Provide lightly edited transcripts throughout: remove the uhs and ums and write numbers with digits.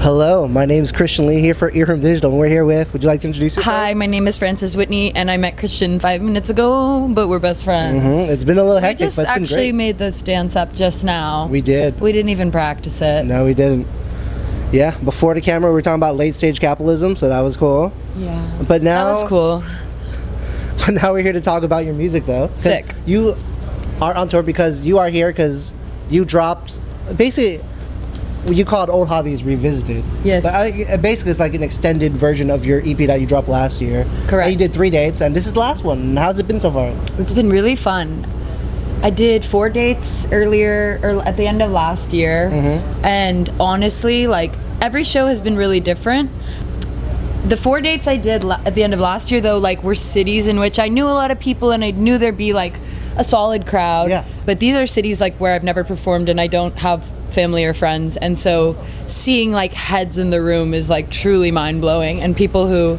Hello, my name is Christian Lee here for Earham Digital, and we're here with, would you like to introduce yourself? Hi, my name is Frances Whitney, and I met Christian 5 minutes ago, but we're best friends. It's been a little hectic, but it's been great. We just actually made this dance up just now. We did. We didn't even practice it. No, we didn't. Yeah, before the camera, we were talking about late stage capitalism, so that was cool. Yeah. But now... That was cool. But now we're here to talk about your music, though. Sick. You are on tour because you are here because you dropped, basically... you call it Old Hobbies Revisited. Yes. But basically, it's like an extended version of your EP that you dropped last year. Correct. And you did 3 dates, and this is the last one. How's it been so far? It's been really fun. I did 4 dates earlier, or at the end of last year, and honestly, like, every show has been really different. The 4 dates I did at the end of last year, though, like, were cities in which I knew a lot of people, and I knew there'd be, like, a solid crowd. Yeah. But these are cities, like, where I've never performed, and I don't have family or friends, and so seeing, like, heads in the room is, like, truly mind-blowing. And people who,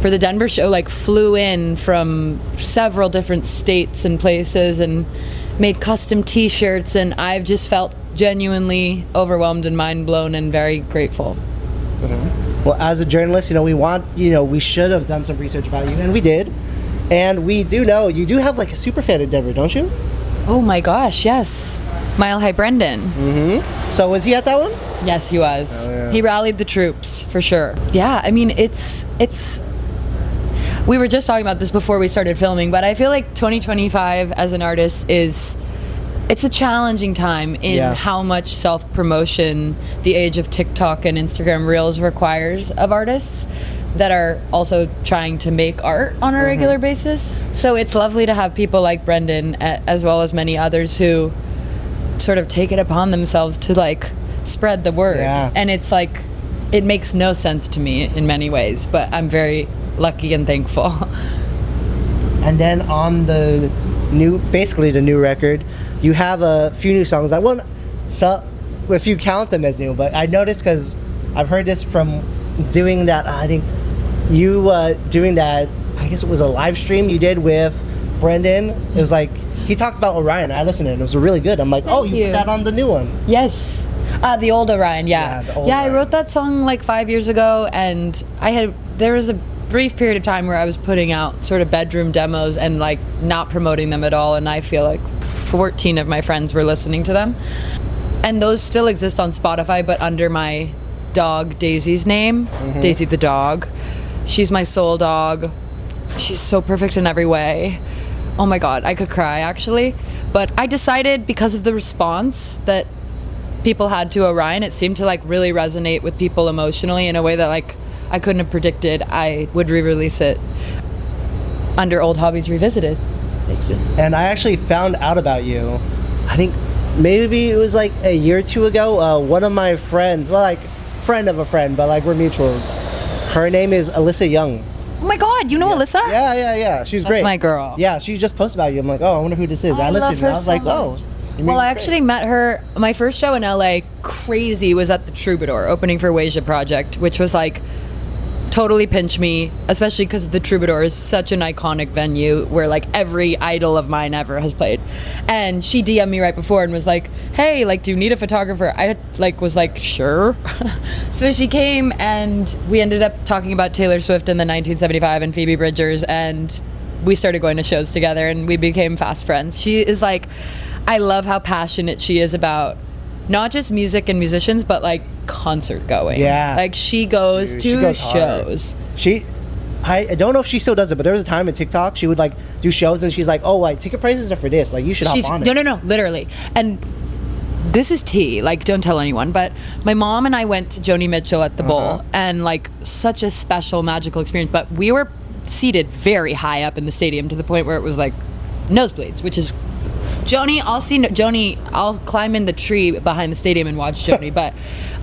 for the Denver show, like, flew in from several different states and places and made custom t-shirts, and I've just felt genuinely overwhelmed and mind-blown and very grateful. Well, as a journalist, we should have done some research about you, and we did. And we do know you do have, like, a super fan in Denver, don't you? Oh my gosh, yes. Mile High Brendan. So was he at that one? Yes, he was. Oh, yeah. He rallied the troops, for sure. Yeah, I mean, it's we were just talking about this before we started filming, but I feel like 2025 as an artist it's a challenging time in how much self-promotion the age of TikTok and Instagram Reels requires of artists that are also trying to make art on a regular basis. So it's lovely to have people like Brendan, as well as many others, who sort of take it upon themselves to, like, spread the word. Yeah. And it's like, it makes no sense to me in many ways, but I'm very lucky and thankful. And then on the new record, you have a few new songs. If you count them as new, but I noticed, because I've heard this from doing that, I think you doing that, I guess it was a live stream you did with Brendan. It was like, he talks about Orion. I listened to it, and it was really good. I'm like, Thank you put that on the new one. Yes. The old Orion, yeah. I wrote that song like 5 years ago, and there was a brief period of time where I was putting out sort of bedroom demos and, like, not promoting them at all, and I feel like 14 of my friends were listening to them. And those still exist on Spotify, but under my dog Daisy's name, Daisy the dog. She's my soul dog. She's so perfect in every way. Oh my God, I could cry, actually. But I decided, because of the response that people had to Orion, it seemed to, like, really resonate with people emotionally in a way that, like, I couldn't have predicted I would re-release it under Old Hobbies Revisited. Thank you. And I actually found out about you, I think maybe it was like a year or two ago. One of my friends, well, like, friend of a friend, but, like, we're mutuals. Her name is Alyssa Young. Oh my God, you know Alyssa? Yeah. She's great. That's my girl. Yeah, she just posted about you. I'm like, oh, I wonder who this is. I listened, and I was like, oh. Well, I actually met her, my first show in LA, crazy, was at the Troubadour, opening for Wasia Project, which was, like, totally pinch me, especially because the Troubadour is such an iconic venue where, like, every idol of mine ever has played. And she DM'd me right before and was like, hey, like, do you need a photographer? I, like, was like, sure. So she came, and we ended up talking about Taylor Swift in the 1975 and Phoebe Bridgers, and we started going to shows together, and we became fast friends. She is, like, I love how passionate she is about not just music and musicians, but, like, concert going. Yeah. Like, she goes to shows. I don't know if she still does it, but there was a time in TikTok she would, like, do shows, and she's like, oh, like, ticket prices are for this. Like, you should hop on it. No, literally. And this is tea. Like, don't tell anyone. But my mom and I went to Joni Mitchell at the Bowl, and, like, such a special, magical experience. But we were seated very high up in the stadium to the point where it was, like, nosebleeds, which is... I'll climb in the tree behind the stadium and watch Joni, but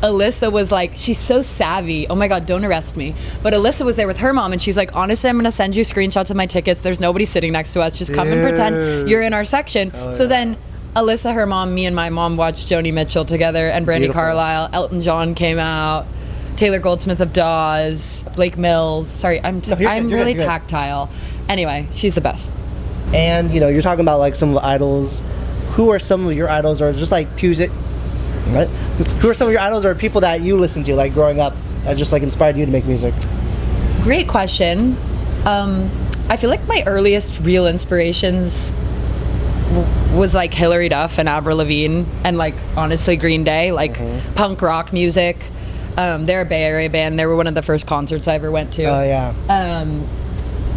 Alyssa was like, she's so savvy. Oh my God, don't arrest me. But Alyssa was there with her mom, and she's like, honestly, I'm going to send you screenshots of my tickets. There's nobody sitting next to us. Just come and pretend you're in our section. So then Alyssa, her mom, me and my mom watched Joni Mitchell together, and Brandi Carlile. Elton John came out. Taylor Goldsmith of Dawes. Blake Mills. Sorry, I'm really tactile. Anyway, she's the best. And, you're talking about, like, some of the idols. Who are some of your idols, or just, like, Right? Who are some of your idols or people that you listen to, like growing up, that just like inspired you to make music? Great question. I feel like my earliest real inspirations was like Hilary Duff and Avril Lavigne and like honestly Green Day, like punk rock music. They're a Bay Area band. They were one of the first concerts I ever went to. Oh yeah.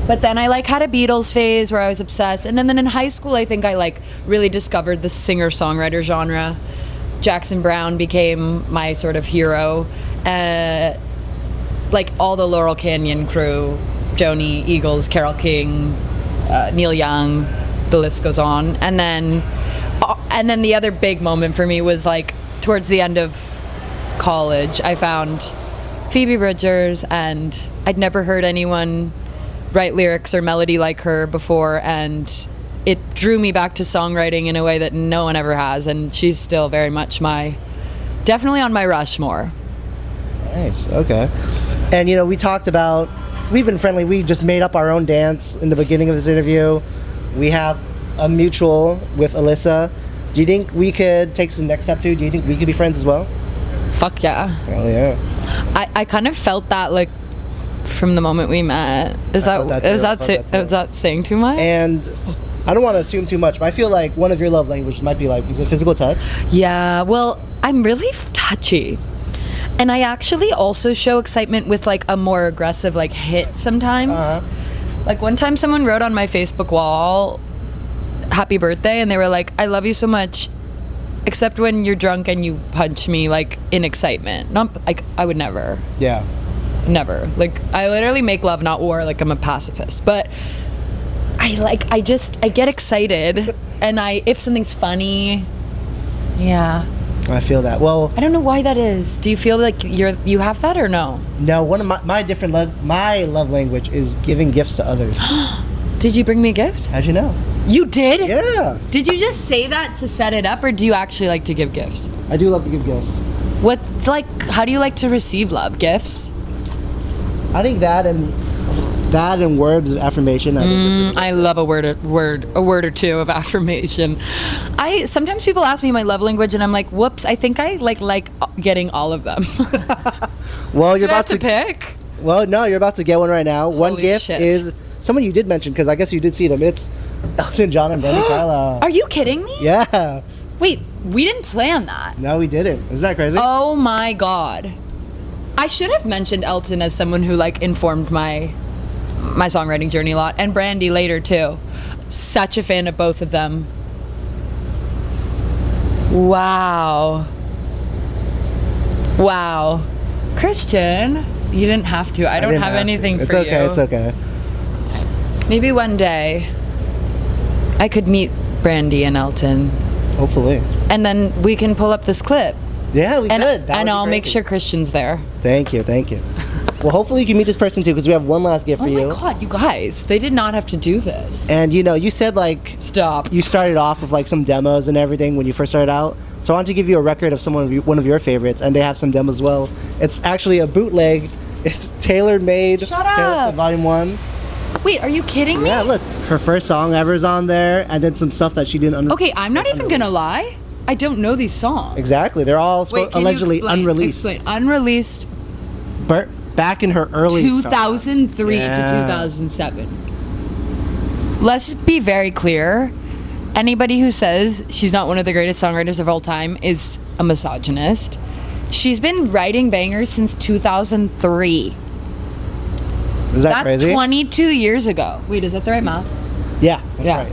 But then I like had a Beatles phase where I was obsessed, and then in high school I think I like really discovered the singer-songwriter genre. Jackson Browne became my sort of hero. Like all the Laurel Canyon crew, Joni, Eagles, Carole King, Neil Young, the list goes on. And then the other big moment for me was like towards the end of college, I found Phoebe Bridgers, and I'd never heard anyone write lyrics or melody like her before, and it drew me back to songwriting in a way that no one ever has, and she's still very much definitely on my Rushmore. Nice, okay. And you know, we talked about, we've been friendly, we just made up our own dance in the beginning of this interview. We have a mutual with Alyssa. Do you think we could take the next step too? Do you think we could be friends as well? Fuck yeah. Hell yeah. I kind of felt that like from the moment we met. Is that saying too much? And I don't want to assume too much, but I feel like one of your love languages might be like, is it physical touch? Yeah, well, I'm really touchy. And I actually also show excitement with like a more aggressive like hit sometimes. Like one time someone wrote on my Facebook wall, happy birthday, and they were like, I love you so much, except when you're drunk and you punch me like in excitement. Not like, I would never. Yeah. Never. Like I literally make love, not war. Like I'm a pacifist, but I get excited, and if something's funny, yeah. I feel that. Well, I don't know why that is. Do you feel like you have that or no? No, one of my love language is giving gifts to others. Did you bring me a gift? How'd you know? You did? Yeah. Did you just say that to set it up, or do you actually like to give gifts? I do love to give gifts. What's like? How do you like to receive love? Gifts? I think that and words of affirmation. I love a word or two of affirmation. Sometimes people ask me my love language, and I'm like, whoops, I think I like getting all of them. Well, you're about to pick. Well, no, you're about to get one right now. One Holy gift shit. is someone you did mention, because I guess you did see them. It's Elton John and Brandi Carlile. Are you kidding me? Yeah. Wait, we didn't plan that. No, we didn't. Isn't that crazy? Oh my god. I should have mentioned Elton as someone who like informed my songwriting journey a lot, and Brandi later too. Such a fan of both of them. Wow. Christian, you didn't have to. I don't have anything for you. It's okay. Maybe one day I could meet Brandi and Elton. Hopefully. And then we can pull up this clip. Yeah, we could. And I'll make sure Christian's there. Thank you. Well, hopefully you can meet this person too, because we have one last gift for you. Oh my god, you guys, they did not have to do this. And you know, you said like stop. You started off with like some demos and everything when you first started out. So I wanted to give you a record of one of your favorites, and they have some demos as well. It's actually a bootleg. It's tailor made. Shut up. Taylor Swift Volume 1. Wait, are you kidding me? Yeah, look, her first song ever is on there, and then some stuff that she didn't. Okay, I'm not even gonna lie. I don't know these songs. Exactly, they're all allegedly unreleased. Explain. Unreleased. Back in her early 2003 to 2007. Let's just be very clear. Anybody who says she's not one of the greatest songwriters of all time is a misogynist. She's been writing bangers since 2003. That's crazy? That's 22 years ago. Wait, is that the right math? Yeah, that's right.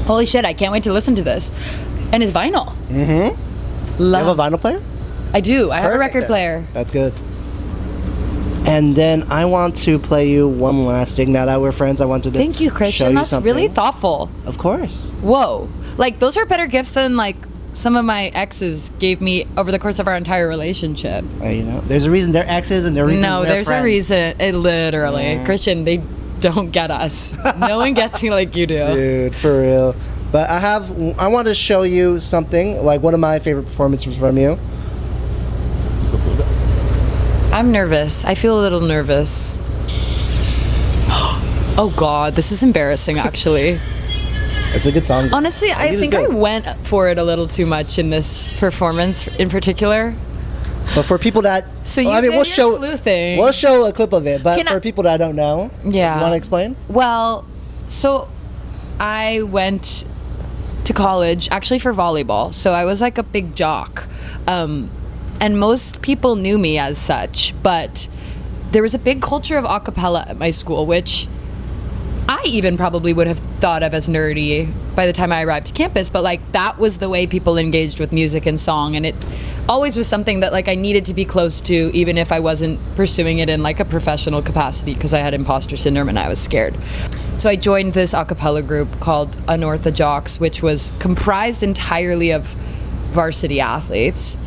Holy shit, I can't wait to listen to this. And it's vinyl. Mm-hmm. You have a vinyl player? I do. I have a record player. That's good. And then I want to play you one last thing. Now that we're friends, I wanted to Thank you, Christian. show you That's something. really thoughtful. Of course. Whoa. Like, those are better gifts than, like, some of my exes gave me over the course of our entire relationship. You know, there's a reason they're exes and there's a reason No, they're there's friends. a reason. Literally. Yeah. Christian, they don't get us. No one gets me like you do. Dude, for real. But I want to show you something, like one of my favorite performances from you. I'm nervous. I feel a little nervous. Oh God, this is embarrassing actually. It's a good song. Honestly, I think I went for it a little too much in this performance in particular. But for people that, so you we'll show a clip of it. But for people that don't know, yeah, you want to explain? Well, so I went to college actually for volleyball, so I was like a big jock, and most people knew me as such. But there was a big culture of acapella at my school, which I even probably would have thought of as nerdy by the time I arrived to campus, but like that was the way people engaged with music and song, and it always was something that like I needed to be close to, even if I wasn't pursuing it in like a professional capacity, because I had imposter syndrome and I was scared. So I joined this a cappella group called Unorthodox, which was comprised entirely of varsity athletes.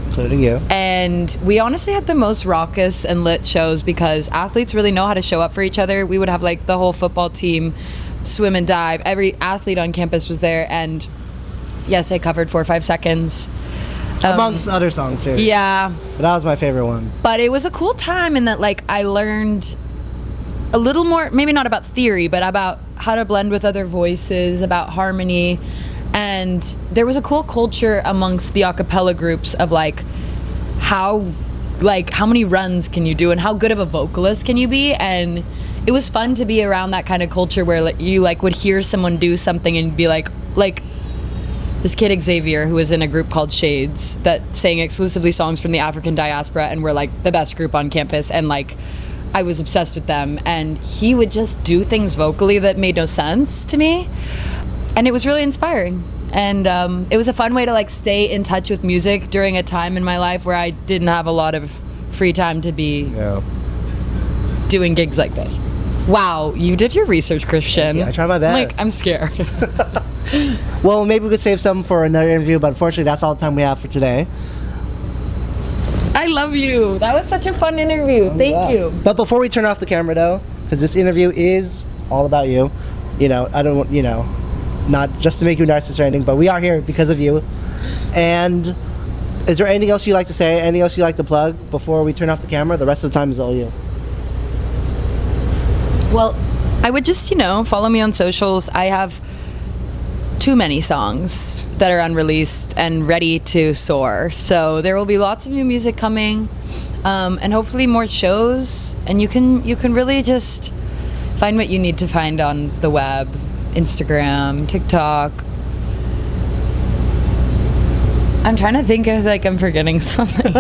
Including you. And we honestly had the most raucous and lit shows because athletes really know how to show up for each other. We would have like the whole football team swim and dive. Every athlete on campus was there, and yes, I covered 4 or 5 seconds. Amongst other songs too. Yeah. But that was my favorite one. But it was a cool time in that like I learned a little more, maybe not about theory, but about how to blend with other voices, about harmony. And there was a cool culture amongst the a cappella groups of like how many runs can you do and how good of a vocalist can you be. And it was fun to be around that kind of culture where like, you like would hear someone do something and be like this kid Xavier, who was in a group called Shades that sang exclusively songs from the African diaspora and were like the best group on campus, and like I was obsessed with them, and he would just do things vocally that made no sense to me. And it was really inspiring, and it was a fun way to like stay in touch with music during a time in my life where I didn't have a lot of free time to be doing gigs like this. Wow, you did your research, Christian. Yeah, I tried my best. I'm scared. Well, maybe we could save some for another interview, but unfortunately that's all the time we have for today. I love you. That was such a fun interview. Thank you. But before we turn off the camera though, because this interview is all about you, I don't want, not just to make you narcissist or anything, but we are here because of you. And is there anything else you'd like to say, anything else you'd like to plug before we turn off the camera? The rest of the time is all you. Well, I would just, follow me on socials. I have too many songs that are unreleased and ready to soar. So there will be lots of new music coming, and hopefully more shows. And you can really just find what you need to find on the web. Instagram, TikTok. I'm trying to think if I'm forgetting something.